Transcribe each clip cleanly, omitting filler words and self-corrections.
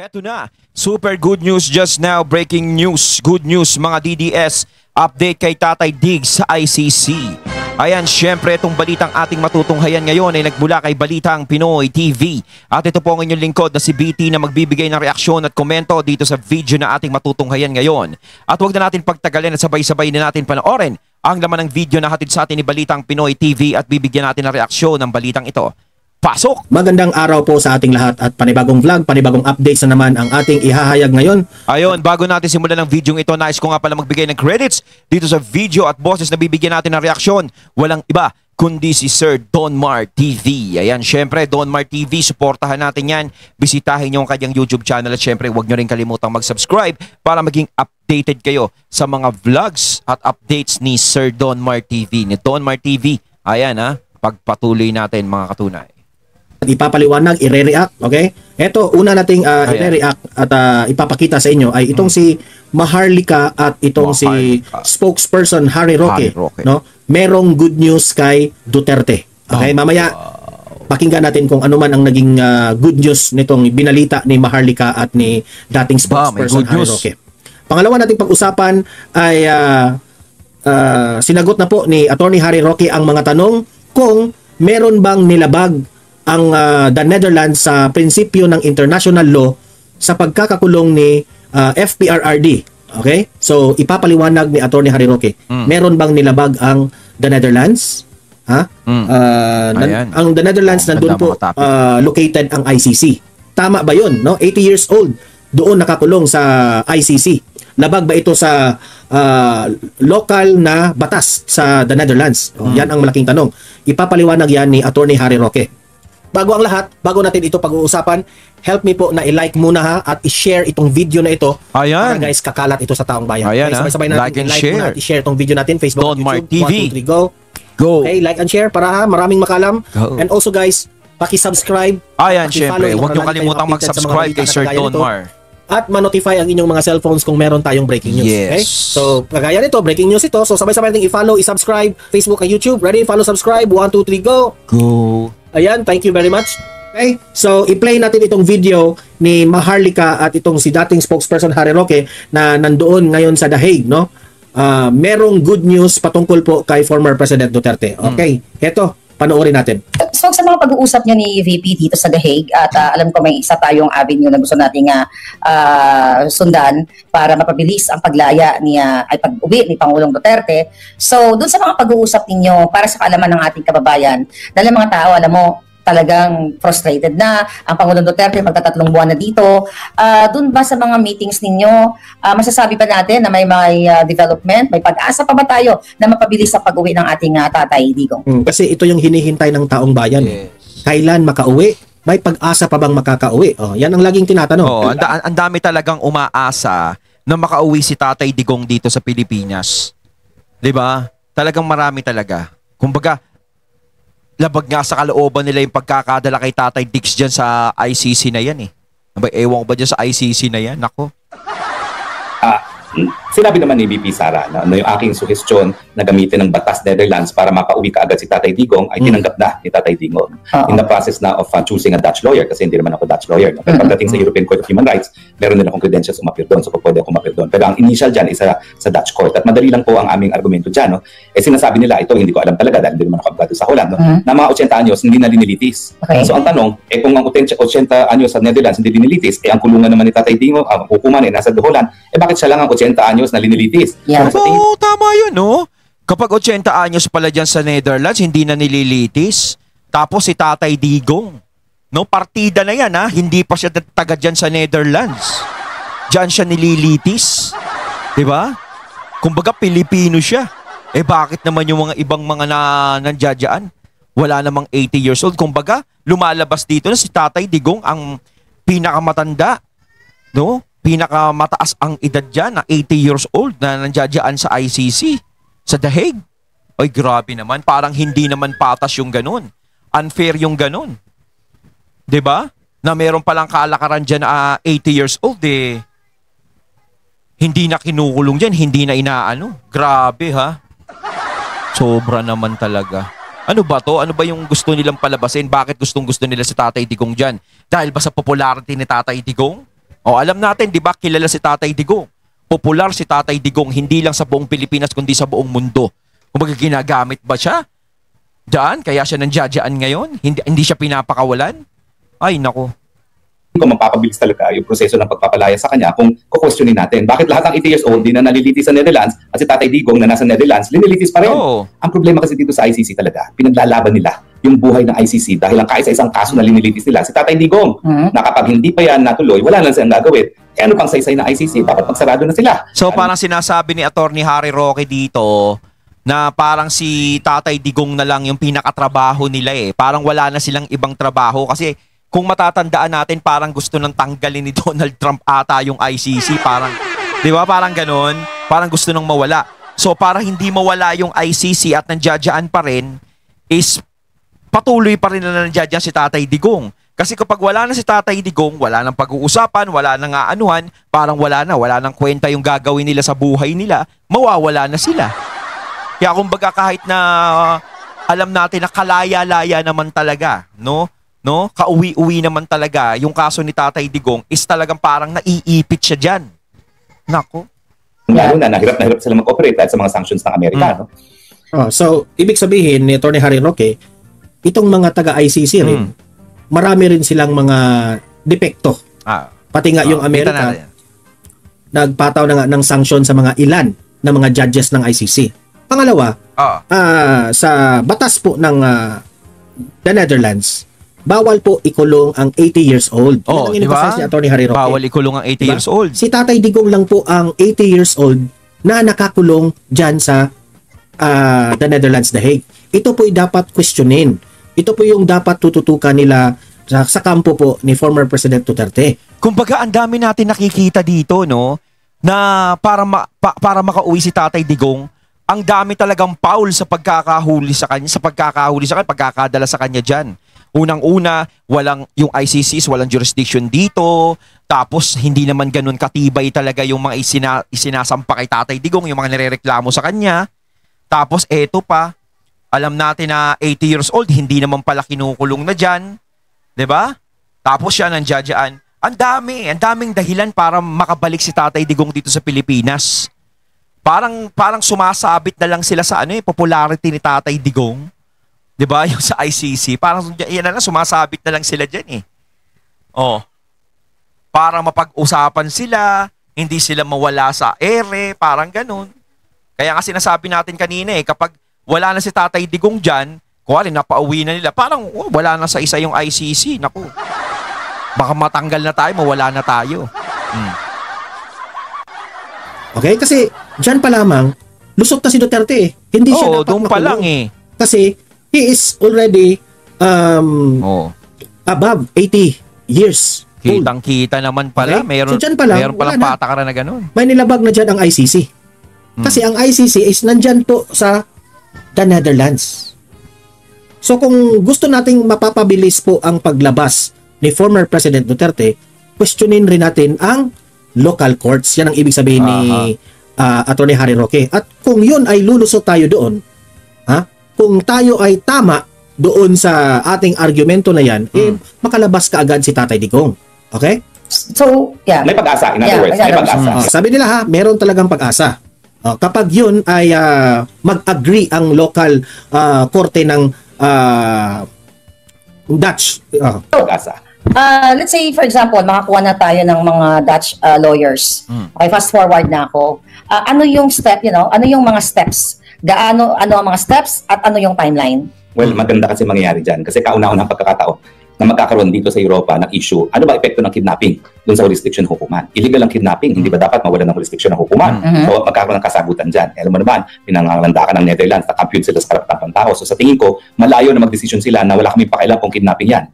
Eto na, super good news just now, breaking news, good news mga DDS, update kay Tatay Diggs sa ICC. Ayan, syempre itong balitang ating matutunghayan ngayon ay nagmula kay Balitang Pinoy TV. At ito po ang inyong lingkod na si BT na magbibigay ng reaksyon at komento dito sa video na ating matutunghayan ngayon. At huwag na natin pagtagalin at sabay-sabay na natin panoorin ang laman ng video na hatid sa atin ni Balitang Pinoy TV at bibigyan natin ng reaksyon ng balitang ito. Pasok! Magandang araw po sa ating lahat at panibagong vlog, panibagong updates na naman ang ating ihahayag ngayon. Ayun, bago natin simulan ng video ito, nais ko nga pala magbigay ng credits dito sa video at boses na bibigyan natin ng reaksyon. Walang iba kundi si Sir Donmar TV. Ayan, syempre Donmar TV, suportahan natin yan. Bisitahin nyo ang kanyang YouTube channel at syempre huwag nyo rin kalimutang mag-subscribe para maging updated kayo sa mga vlogs at updates ni Sir Donmar TV. Ni Donmar TV, ayan ha, pagpatuloy natin mga katunay. Ipapaliwanag, i-react, okay? Ito, una nating i-react at ipapakita sa inyo ay itong si Maharlika at itong si spokesperson Harry Roque, no? Merong good news kay Duterte. Okay, mamaya pakinggan natin kung ano man ang naging good news nitong binalita ni Maharlika at ni dating spokesperson Harry Roque. Pangalawa nating pag-usapan ay sinagot na po ni Attorney Harry Roque ang mga tanong kung meron bang nilabag ang the Netherlands sa prinsipyo ng international law sa pagkakakulong ni FPRRD. Okay? So, ipapaliwanag ni Attorney Harry Roque. Meron bang nilabag ang the Netherlands? Ha? Ang the Netherlands nandun po located ang ICC. Tama ba yun? No? 80 years old. Doon nakakulong sa ICC. Labag ba ito sa local na batas sa the Netherlands? Yan ang malaking tanong. Ipapaliwanag yan ni Attorney Harry Roque. Bago ang lahat, bago natin ito pag-uusapan, help me po na i-like muna ha at i-share itong video na ito. Ayan. Para guys, kakalat ito sa taong bayan. Ayan, okay, sabay-sabay natin like and i-like share. muna at i-share itong video natin, Facebook, Donmar YouTube, TV. 1, 2, 3, go. Go. Okay, like and share para ha, maraming makalam. Go. And also guys, paki-subscribe. Ayan, syempre, huwag nyo kalimutang mag-subscribe kay Sir Donmar. At ma-notify ang inyong mga cellphones kung meron tayong breaking news. Yes. Okay? So, kagaya nito, breaking news ito. So, sabay-sabay natin i-follow, i-subscribe, Facebook at YouTube. Ready? Follow, subscribe. 1, 2, 3, go. Go. Ayan, thank you very much. Okay? So, i-play natin itong video ni Maharlika at itong si dating spokesperson Harry Roque na nandoon ngayon sa The Hague, no? Merong good news patungkol po kay former President Duterte. Okay? Ito, panoorin natin. So sa mga pag-uusap niyo ni VP dito sa The Hague at alam ko may isa tayong avenue na gusto nating sundan para mapabilis ang paglaya ni ay pag-uwi ni Pangulong Duterte. So doon sa mga pag-uusap ninyo para sa kaalaman ng ating kababayan, dahil mga tao alam mo talagang frustrated na ang Pangulong Duterte magtatatlong buwan na dito. Doon ba sa mga meetings ninyo, masasabi ba natin na may development, may pag-asa pa ba tayo na mapabilis ang pag-uwi ng ating Tatay Digong? Kasi ito yung hinihintay ng taong bayan. Yes. Kailan makauwi? May pag-asa pa bang makakauwi? Yan ang laging tinatanong. Ang dami talagang umaasa na makauwi si Tatay Digong dito sa Pilipinas. 'Di ba? Talagang marami talaga. Kumbaga, labag nga sa kalooban nila yung pagkakadala kay Tatay Diggs dyan sa ICC na yan eh. Ewan ko ba dyan sa ICC na yan? Nako. Sinabi naman ni VP Sara na yung aking suhestyon na gamitin ng batas Netherlands para makauwi ka agad si Tatay Digong ay tinanggap na ni Tatay Digong. In the process na of choosing a Dutch lawyer kasi hindi naman ako Dutch lawyer. No? Pero pagdating sa European Court of Human Rights, meron din akong credentials umapir doon. So pwede ako umapir doon. Pero ang initial dyan is sa Dutch Court. At madali lang po ang aming argumento dyan. No? Sinasabi nila, ito hindi ko alam talaga dahil hindi naman ako abogado sa Holland. No? Na mga 80 anyos hindi na linilitis. Okay. So ang tanong, kung ang 80 anyos sa Netherlands hindi linilitis, ang kulungan naman ni Tatay Digong, ang hukuman nasa The Holland, bakit siya lang ang 80 anyos na linilitis? Yeah. Oo, tama yun, no? Kapag 80 anyos pala dyan sa Netherlands, hindi na nililitis. Tapos si Tatay Digong, no? Partida na yan, ha? Hindi pa siya taga dyan sa Netherlands. Dyan siya nililitis. Diba? Kumbaga, Pilipino siya. Bakit naman yung mga ibang mga nandiyadyaan? Wala namang 80 years old. Kumbaga, lumalabas dito na si Tatay Digong ang pinakamatanda, no? Pinakamataas ang edad dyan na 80 years old na nandiyadyaan sa ICC, sa The Hague. Ay, grabe naman. Parang hindi naman patas yung ganun. Unfair yung ganun. 'Di ba? Na meron palang kalakaran dyan na 80 years old hindi na kinukulong dyan, hindi na inaano. Grabe ha. Sobra naman talaga. Ano ba to? Ano ba yung gusto nilang palabasin? Bakit gusto nila si Tatay Digong dyan? Dahil ba sa popularity ni Tatay Digong? O alam natin, di ba, kilala si Tatay Digong. Popular si Tatay Digong, hindi lang sa buong Pilipinas, kundi sa buong mundo. Kung ginagamit ba siya? Diyan, kaya siya nandiyadyaan ngayon? Hindi siya pinapakawalan? Ay, nako. Kung mapapabilis talaga yung proseso ng pagpapalaya sa kanya kung kukwestiyonin natin. Bakit lahat ng 80 years old di na nalilitis sa Netherlands at si Tatay Digong na nasa Netherlands, linilitis pa rin? Oo. Ang problema kasi dito sa ICC talaga, pinaglalaban nila yung buhay ng ICC dahil ang kaisa-isang kaso na linilitis nila si Tatay Digong na kapag hindi pa yan natuloy, wala lang silang gagawin. Eh ano pang saysay na ICC? Dapat magsarado na sila. So parang sinasabi ni Attorney Harry Roque dito na parang si Tatay Digong na lang yung pinakatrabaho nila eh. Parang wala na silang ibang trabaho kasi kung matatandaan natin, parang gusto nang tanggalin ni Donald Trump ata yung ICC. Parang, di ba? Parang ganun. Parang gusto nang mawala. So, para hindi mawala yung ICC at nandiyadyaan pa rin, is patuloy pa rin na nandiyadyaan si Tatay Digong. Kasi kapag wala na si Tatay Digong, wala nang pag-uusapan, wala nang aanuhan, parang wala nang kwenta yung gagawin nila sa buhay nila, mawawala na sila. Kaya kumbaga kahit na alam natin na kalaya-laya naman talaga, no? Kauwi-uwi naman talaga yung kaso ni Tatay Digong is talagang parang naiipit siya dyan. Nako. Lalo na hirap sila mag-operate dahil sa mga sanctions ng Amerika. No? So, ibig sabihin ni Atty. Harry Roque, itong mga taga-ICC rin, marami rin silang mga depekto. Pati nga yung Amerika, nagpataw na nga ng sanction sa mga ilan na mga judges ng ICC. Pangalawa, sa batas po ng the Netherlands, bawal po ikulong ang 80 years old. Oh, di ba? Si Atty. Harry Roque. Bawal ikulong ang 80 years old. Si Tatay Digong lang po ang 80 years old na nakakulong dyan sa the Netherlands, The Hague. Ito po dapat questionin. Ito po yung dapat tututukan nila sa kampo po ni former President Duterte. Kumbaga, ang dami natin nakikita dito, no? Na para makauwi si Tatay Digong, ang dami talagang foul sa pagkakahuli sa kanya, pagkakadala sa kanya dyan. Unang-una, yung ICC walang jurisdiction dito. Tapos, hindi naman ganun katibay talaga yung mga isinasampa kay Tatay Digong, yung mga nirereklamo sa kanya. Tapos, eto pa, alam natin na 80 years old, hindi naman pala kinukulong na dyan. 'Di ba? Tapos siya nandiyadyaan. Ang daming dahilan para makabalik si Tatay Digong dito sa Pilipinas. Parang sumasabit na lang sila sa popularity ni Tatay Digong. 'Di ba? Yung sa ICC, parang yan na lang, sumasabit na lang sila diyan eh. Para mapag-usapan sila, hindi sila mawala sa ere, parang ganun. Kaya nga sinasabi natin kanina kapag wala na si Tatay Digong diyan, kuwari napauwi na nila, parang wala na sa isa yung ICC. Naku. Baka matanggal na tayo, mawala na tayo. Okay, kasi diyan pa lamang lusot na si Duterte eh. Hindi siya dapat doon pa lang Kasi he is already above 80 years old. Kitang-kita naman pala. Okay? Meron palang patakaran na ganun. May nilabag na dyan ang ICC. Kasi ang ICC is nandyan po sa the Netherlands. So kung gusto nating mapapabilis po ang paglabas ni former President Duterte, questionin rin natin ang local courts. Yan ang ibig sabihin ni Atty. Harry Roque. At kung yun ay lulusot tayo doon, kung tayo ay tama doon sa ating argumento na yan, makalabas ka agad si Tatay Digong. Okay? So, yeah. May pag-asa. In other words, may pag-asa. Sabi nila meron talagang pag-asa. Kapag yun ay mag-agree ang local korte ng Dutch. Pag-asa. Let's say, for example, makakuha na tayo ng mga Dutch lawyers. Okay, fast forward na ako. Ano yung step, ano yung mga steps? Ano ang mga steps at ano yung timeline? Well, maganda kasi mangyayari dyan. Kasi kauna-unang pagkakataon na magkakaroon dito sa Europa ng issue, ano ba epekto ng kidnapping doon sa jurisdiction ng hukuman? Illegal ang kidnapping, hindi ba dapat mawalan ng jurisdiction ng hukuman? So, magkakaroon ng kasagutan dyan. Alam mo naman, pinangangalandakan ng Netherlands, nakampyun sila sa karapatang pantao. So, sa tingin ko, malayo na magdesisyon sila na wala kami pakialam kung kidnapping yan.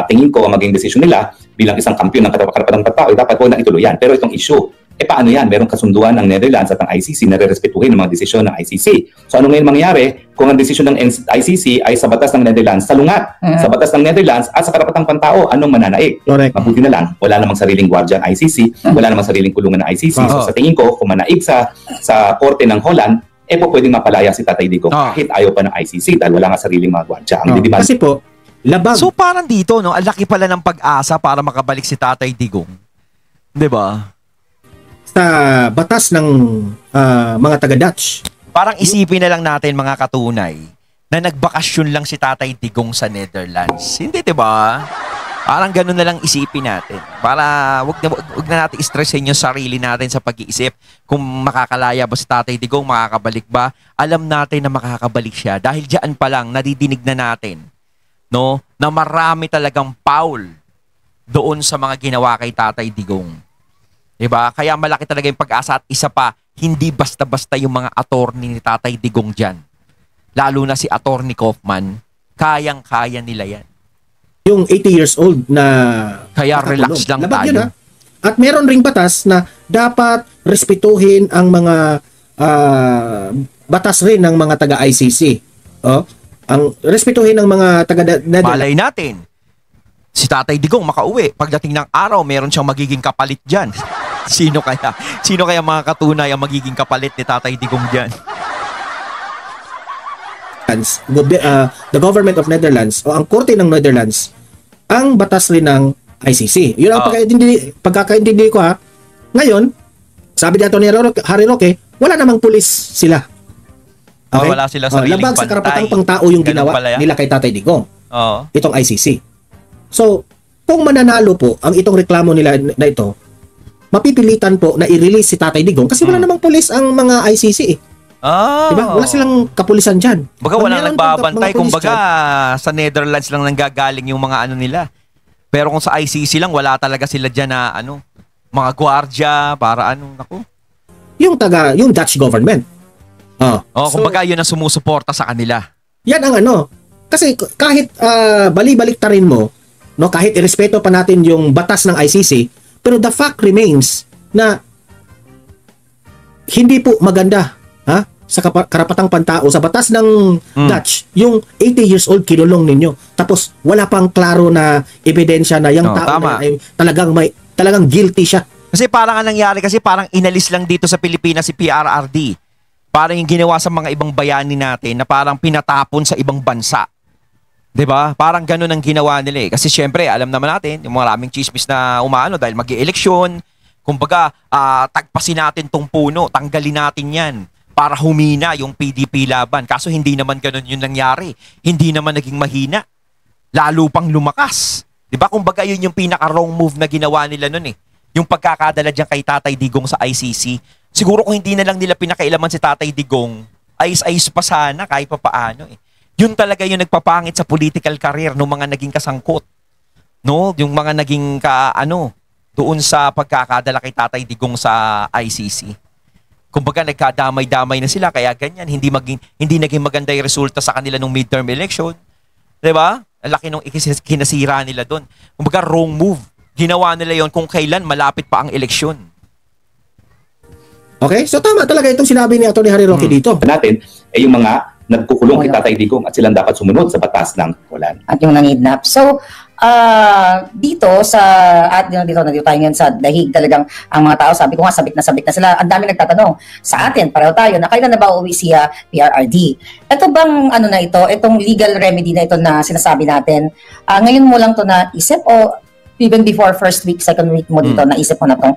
Tingin ko, ang maging desisyon nila bilang isang kampiyon ng karapatang pantao, dapat huwag na ituloy yan. Pero itong issue, paano yan? Merong kasunduan ng Netherlands at ng ICC na re-respetuhin ng mga desisyon ng ICC. So ano ngayon mangyayari kung ang desisyon ng ICC ay sa batas ng Netherlands salungat, sa batas ng Netherlands at sa karapatang pantao, anong mananaig? Correct. Mabuti na lang, wala namang sariling gwardiya ang ICC, wala namang sariling kulungan ng ICC. So sa tingin ko, kung manaig sa korte ng Holland, pwedeng mapalaya si Tatay Digong kahit ayaw pa ng ICC dahil wala nga sariling mga gwardiya. Kasi po, labag. So parang dito, ang laki pala ng pag-asa para makabalik si Tatay Digong. 'Di ba? Sa batas ng mga taga-Dutch. Parang isipin na lang natin mga katunay na nagbakasyon lang si Tatay Digong sa Netherlands. Hindi, 'di ba? Parang gano'n na lang isipin natin. Para wag na natin stressin yung sarili natin sa pag-iisip kung makakalaya ba si Tatay Digong, makakabalik ba. Alam natin na makakabalik siya dahil diyan pa lang nadidinig na natin, no, na marami talagang foul doon sa mga ginawa kay Tatay Digong. 'Di ba? Kaya malaki talaga yung pag-asa at isa pa, hindi basta-basta yung mga attorney ni Tatay Digong diyan. Lalo na si Attorney Kaufman, kayang-kaya nila 'yan. Yung 80 years old na Kaya relax lang Labag tayo. yun, ha? At meron ring batas na dapat respetuhin ang mga batas rin ng mga taga-ICC. Oh, ang respetuhin ng mga taga-Netherlands. Malay natin, si Tatay Digong makauwi. Pagdating ng araw, meron siyang magiging kapalit dyan. Sino kaya? Sino kaya mga katunay ang magiging kapalit ni Tatay Digong dyan? The government of Netherlands o ang korte ng Netherlands ang batas rin ng ICC. Yun ang pagkakaintindi ko, ha. Ngayon, sabi dito ni Harry Roque, wala namang pulis sila. Okay? Wala silang sariling labag sa bantay. karapatang pangtao yung Ganun ginawa pala yan. nila kay Tatay Digong. Oo. Itong ICC. So, kung mananalo po ang itong reklamo nila na ito, mapipilitan po na i-release si Tatay Digong kasi wala namang pulis ang mga ICC eh. Oh. Diba? Wala silang kapulisan dyan. Baga walang Meron nagbabantay. mga pulis Kumbaga dyan. sa Netherlands lang nanggagaling yung mga ano nila. Pero kung sa ICC lang, wala talaga sila dyan na ano, mga gwardiya, para ano, naku. Yung Dutch government. Kumbaga yun ang sumusuporta sa kanila. Yan ang ano. Kasi kahit bali-baliktarin mo, no, kahit irespeto pa natin yung batas ng ICC, pero the fact remains na hindi po maganda, ha, sa karapatang pantao sa batas ng Dutch, yung 80 years old kinulong ninyo. Tapos wala pang klaro na ebidensya na yung tao tama. na ay talagang guilty siya. Kasi parang ang nangyari, kasi parang inalis lang dito sa Pilipinas si PRRD. Parang yung ginawa sa mga ibang bayani natin na parang pinatapon sa ibang bansa. 'Di ba? Parang ganoon ang ginawa nila eh. Kasi syempre, alam naman natin, yung maraming chismis na umaano dahil mag-i-eleksyon. Kumbaga, tagpasin natin tong puno, tanggalin natin 'yan para humina yung PDP laban. Kaso hindi naman ganoon yung nangyari. Hindi naman naging mahina. Lalo pang lumakas. 'Di ba? Kumbaga yun yung pinaka-wrong move na ginawa nila noon eh. Yung pagkakadala diyan kay Tatay Digong sa ICC. Siguro kung hindi na lang nila pinakailaman si Tatay Digong, ayos-ayos pa sana kahit pa paano eh. Yun talaga yung nagpapangit sa political career ng mga naging kasangkot. No? Yung mga naging doon sa pagkakadala kay Tatay Digong sa ICC. Kumbaga nagkadamay-damay na sila kaya ganyan, hindi naging maganda yung resulta sa kanila nung midterm election. 'Di ba? Ang laki nung kinasira nila doon. Kumbaga wrong move. Ginawa nila yon kung kailan malapit pa ang eleksyon. Okay? So tama talaga itong sinabi ni Atty. Harry Roque dito. Natin ay yung mga nagkukulong kay Tatay Digong at silang dapat sumunod sa batas ng Poland. At yung nangidnap. So, dito tayo ngayon sa Dahig, talagang ang mga tao, sabi ko nga, sabik na sila. Ang dami nagtatanong sa atin, pareho tayo, na kailan na ba uuwi si PRRD? Ito bang itong legal remedy na ito na sinasabi natin, ngayon mo lang to na isip o even before first week, second week mo dito, naisip mo na tong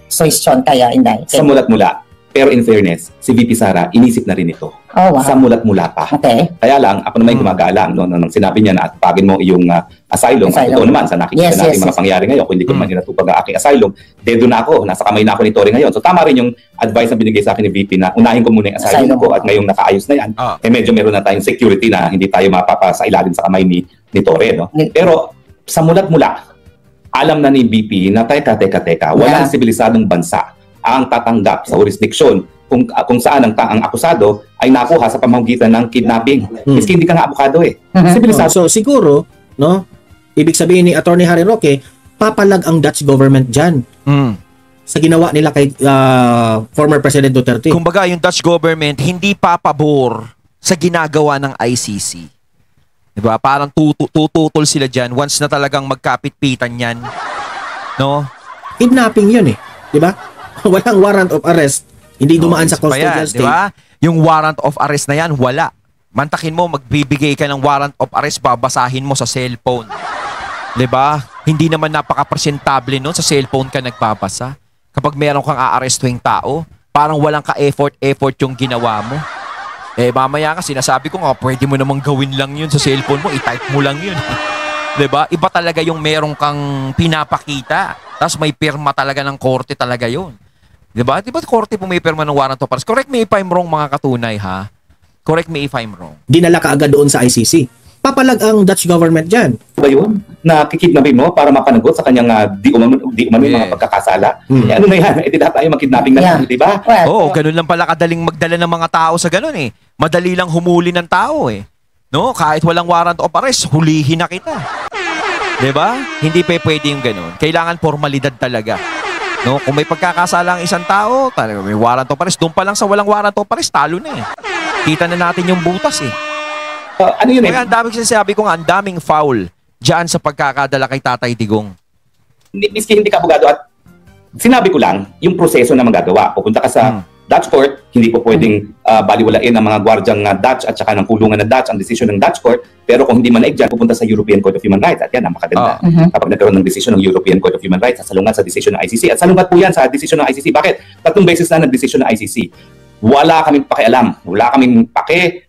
suggestion kaya Inday? Sa mulat-mula. Pero in fairness, si VP Sara, inisip na rin ito. Oh, wow. Sa mulat-mula pa. Okay. Kaya lang, ako naman yung gumagalang nang sinabi niya na at pagin mo yung asylum. At totoo naman, sa nakikita natin mga pangyari ngayon, kung hindi ko naman inatupag ang aking asylum, dedo na ako, nasa kamay na ako ni Tory ngayon. So tama rin yung advice na binigay sa akin ni VP na unahin ko muna yung asylum ko at ngayong nakaayos na yan, medyo meron na tayong security na hindi tayo mapapasa ilalim sa kamay ni Tory. No? Pero sa mulat-mula, alam na ni VP na teka, walang sibilisadong bansa ang tatanggap sa jurisdiction kung saan ang akusado ay nakuha sa pamamagitan ng kidnapping. Miski hindi ka nga abogado eh. So siguro, no, ibig sabihin ni Atty. Harry Roque, papalag ang Dutch government dyan sa ginawa nila kay former President Duterte. Kumbaga yung Dutch government hindi papabor sa ginagawa ng ICC. Diba? Parang tututol sila dyan once na talagang magkapit-pitan yan. No? Kidnapping yun eh. Diba? Walang warrant of arrest. Hindi dumaan sa custodial state. Diba? Yung warrant of arrest na yan, wala. Mantakin mo, magbibigay ka ng warrant of arrest, babasahin mo sa cellphone. Diba? Hindi naman napaka-presentable nun sa cellphone ka nagpapasa. Kapag meron kang aarestuhing tao, parang walang ka-effort yung ginawa mo. Eh, mamaya nga, sinasabi ko nga, pwede mo namang gawin lang yun sa cellphone mo, i-type mo lang yun. Diba? Iba talaga yung meron kang pinapakita. Tapos may pirma talaga ng korte talaga yun. Diba? Diba korte pumipirma ng warrant of arrest? Correct me if I'm wrong, mga katunay, ha? Correct me if I'm wrong. Dinala ka agad doon sa ICC. Papalag ang Dutch government dyan. Ba yun? Na kikidnapin mo para mapanagot sa kanyang di umano yung mga pagkakasala. Eh, ano na yan? Eh, di lahat tayo makidnapping na lang, di ba? Oo, ganun lang pala kadaling magdala ng mga tao sa ganun eh. Madali lang humuli ng tao eh. No? Kahit walang warrant of arrest, hulihin na kita. Diba? Hindi pa pwede yung ganun. Kailangan formalidad talaga. No? Kung may pagkakasala ang isang tao, talaga may warrant of arrest. Doon pa lang sa walang warrant of arrest, talo na eh. Kita na natin yung butas eh. Ano yun eh? Kaya ang daming sinasabi ko nga, ang daming foul dyan sa pagkakadala kay Tatay Digong. Miski hindi ka abogado at sinabi ko lang, yung proseso na magagawa. Pupunta ka sa Dutch court, hindi po pwedeng baliwalain ang mga gwardyang Dutch at saka ng kulungan ng Dutch ang desisyon ng Dutch court. Pero kung hindi man naig dyan, pupunta sa European Court of Human Rights. At yan ang makaganda. Kapag nagkaroon ng desisyon ng European Court of Human Rights, sasalungat sa desisyon ng ICC. At salungat po yan sa desisyon ng ICC. Bakit? 3 beses na nag-desisyon ng ICC. Wala kaming pakialam. Wala kaming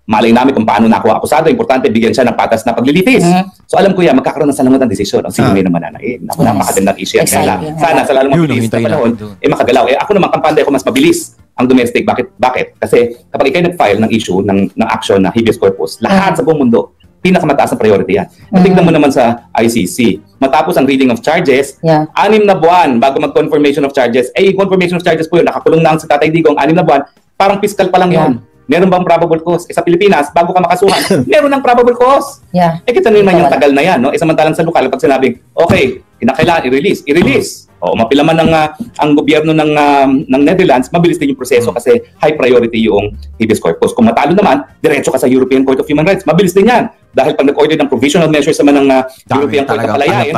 malay namin kung paano nakuha akusado. Importante, bigyan siya ng patas na paglilitis. So alam ko yan, magkakaroon ng salungat ng desisyon. Ang sino may naman nanay. Napakagandang issue yan. Sana sa lalong mabilis na panahon, makagalaw. Ako naman, kampante ako mas mabilis ang domestic. Bakit? Kasi kapag ikay nag-file ng issue, ng action na habeas corpus, lahat sa buong mundo, pinakamataas na priority yan. Tingnan mo naman sa ICC. Matapos ang reading of charges, 6 na buwan bago mag-confirmation of charges. Confirmation of charges po yun. Nakakulong na ang sa Tatay Digong, 6 na buwan. Parang fiscal pa lang yun. Meron bang probable cause? Sa Pilipinas, bago ka makasuhan, meron ng probable cause. Kita nyo naman yung tagal na yan. No? Samantalang sa lokal, pag sinabing, okay, kinakailangan i-release. O mapilaman ang gobyerno ng Netherlands, mabilis din yung proseso kasi high priority yung habeas corpus. Kung matalo naman, diretso ka sa European Court of Human Rights. Mabilis din yan. Dahil pag nag-order ng provisional measures naman ng European Court of palayain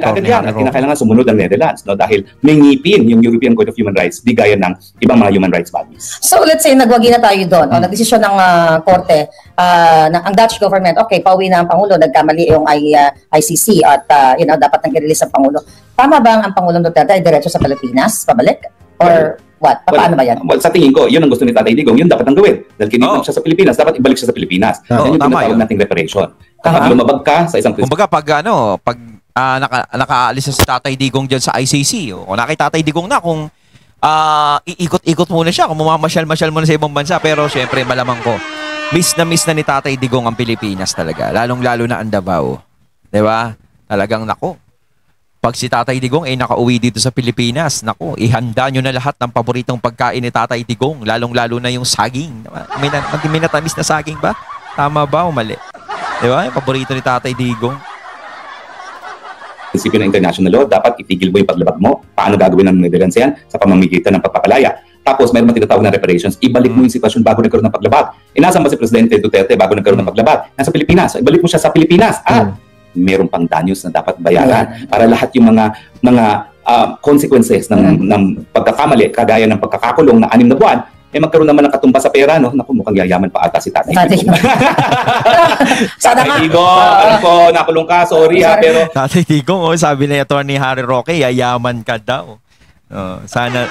agad yan. At kinakailangan sumunod ang Netherlands. No? Dahil may ngipin yung European Court of Human Rights, di gaya ng ibang mga human rights bodies. So let's say, nagwagi na tayo doon. O nagdesisyon ng korte, ang Dutch government, okay, pauwi na ang Pangulo, nagkamali yung ICC at dapat nang i-release ang Pangulo. Tama ba ang Pangulong Duterte ay diretso sa Pilipinas, pabalik? Or what? Paano ba yan? Sa tingin ko, yun ang gusto ni Tatay Digong, yun dapat ang gawin. Dahil kinidnap siya sa Pilipinas, dapat ibalik siya sa Pilipinas. Yan yung tinatawag nating reparation. Kapag lumabag ka sa isang kumbaga, pag nakaalis na si Tatay Digong dyan sa ICC, o nakita Tatay Digong na kung iikot-ikot muna siya, kung mamamasyal-masyal muna sa ibang bansa, pero syempre malamang ko, miss na ni Tatay Digong ang Pilipinas talaga, lalong-lalo na ang Davao. Diba? Talagang nako. Pag si Tatay Digong ay nakauwi dito sa Pilipinas, nako, ihanda nyo na lahat ng paboritong pagkain ni Tatay Digong, lalong-lalo na yung saging. May natamis na saging ba? Tama ba o mali? Diba? Yung paborito ni Tatay Digong. Prinsipyo ng international law, dapat itigil mo yung paglabag mo. Paano gagawin ng Netherlands yan? Sa pamamagitan ng pagpapalaya. Tapos, mayroon tinatawag na reparations. Ibalik mo yung sitwasyon bago nagkaroon ng paglabag. Nasaan ba si Presidente Duterte bago nagkaroon ng paglabag? Nasa Pilipinas. Ibalik mo siya sa Pilipinas. Meron pang danyos na dapat bayaran para lahat yung mga consequences ng pagkakamali, kagaya ng pagkakakulong na 6 na buwan, magkaroon naman ng katumba sa pera, no? Naku, mukhang yayaman pa ata si Tatay Digong. Tatay Digong, alam ko, nakulong ka, sorry ha, pero... Tatay Digong, sabi na Attorney Harry Roque, yayaman ka daw. Sana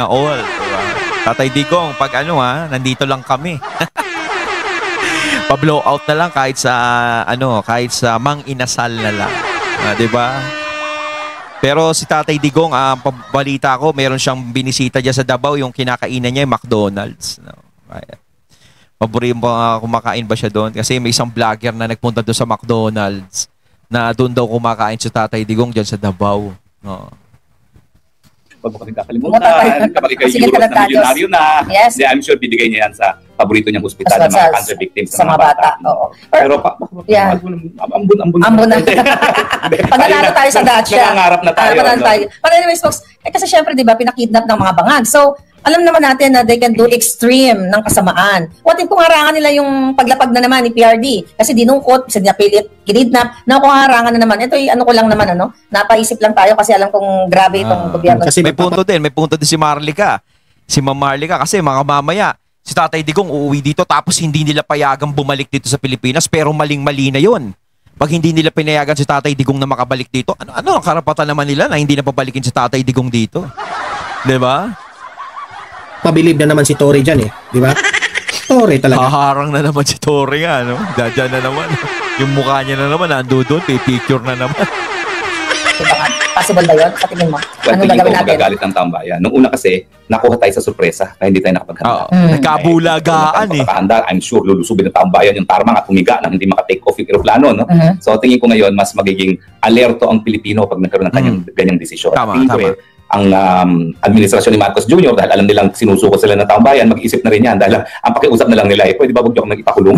all. Diba? Tatay Digong, pag nandito lang kami. Pa-blow out na lang kahit sa mang inasal na lang. 'Di ba? Pero si Tatay Digong, pabalita ko, meron siyang binisita diyan sa Davao, yung kinakainan niya ay McDonald's. No? Paborito mo kumakain ba siya doon? Kasi may isang vlogger na nagpunta doon sa McDonald's na doon daw kumakain si Tatay Digong diyan sa Davao. No. Huwag mo kaming kakalimutan. Kapag ikaw Euros na milyonaryo na, I'm sure bibigay niya yan sa paborito niyang hospital ng mga cancer victims sa mga bata. Pero ambon na. Pananalo tayo sa Dutch. Nangangarap na tayo. But anyways, folks, kasi syempre, di ba, pinakidnap ng mga bangag. So, alam naman natin na they can do extreme ng kasamaan. What if kung harangan nila yung paglapag na naman ni PRD? Kasi dinungkot, sinapilit, kinidnap, na kung harangan na naman. Ito ko lang naman, napaisip lang tayo kasi alam kong grabe itong gobyerno. Kasi may punto din si Marlica. Si Ma'am Marlica, kasi mga mamaya, si Tatay Digong uuwi dito tapos hindi nila payagang bumalik dito sa Pilipinas, pero maling-mali na yun. Pag hindi nila pinayagan si Tatay Digong na makabalik dito, ano ang karapatan naman nila na hindi na pabalikin si Tatay Digong dito? 'Di ba? Pabilib na naman si Tory dyan eh. Di ba? Tory talaga. Haharang na naman si Tory nga, no? Dadyan na naman. Yung mukha niya na naman, nando doon, picture na naman. Diba nga? Possible ba yun? Sa tingin mo? Well, Anong tingin ko gagawin natin? magagalit ng tambayan. Nung una kasi, nakuha tayo sa sorpresa kaya hindi tayo nakapaghanda. Nagkabulagaan eh. Nakahanda, I'm sure lulusubin ng tambayan yung tarmang at humiga na hindi maka-take off yung aeroplano. No? So tingin ko ngayon, mas magiging alerto ang Pilipino pag nagkaroon ng ganyang desisyon. Tama, Tingin ko tama. Ang administrasyon ni Marcos Jr. dahil alam nilang sinusuko sila ng tambayan, mag-isip na rin yan dahil ang pakiusap na lang nila pwede ba huwag niyo akong ipakulong?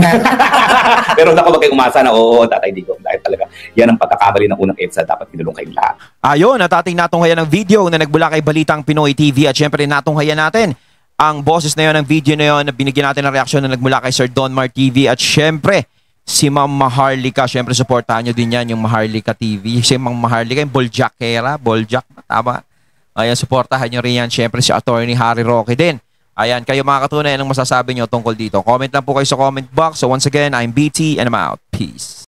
Pero naku, wag kayong umasa na oo, Tatay Digong, dahil talaga yan ang pagkakamali ng unang EDSA, dapat pinulong kayong lahat. Ayun, at ating natunghayan ng video na nagbula kay Balitang Pinoy TV at syempre natunghayan natin ang boses na yun ng video na yun na binigyan natin ng reaksyon na nagmula kay Sir Donmar TV at syempre si Ma'am Maharlika. Syempre supportahan nyo din yan yung Maharlika TV. Si Ma'am Maharlika, yung Boljakera, Boljak, tama? Ayan, supportahan nyo rin yan. Syempre si Attorney Harry Roque din. Ayan, kayo mga katunay, anong masasabi nyo tungkol dito? Comment lang po kayo sa comment box. So once again, I'm BT and I'm out. Peace.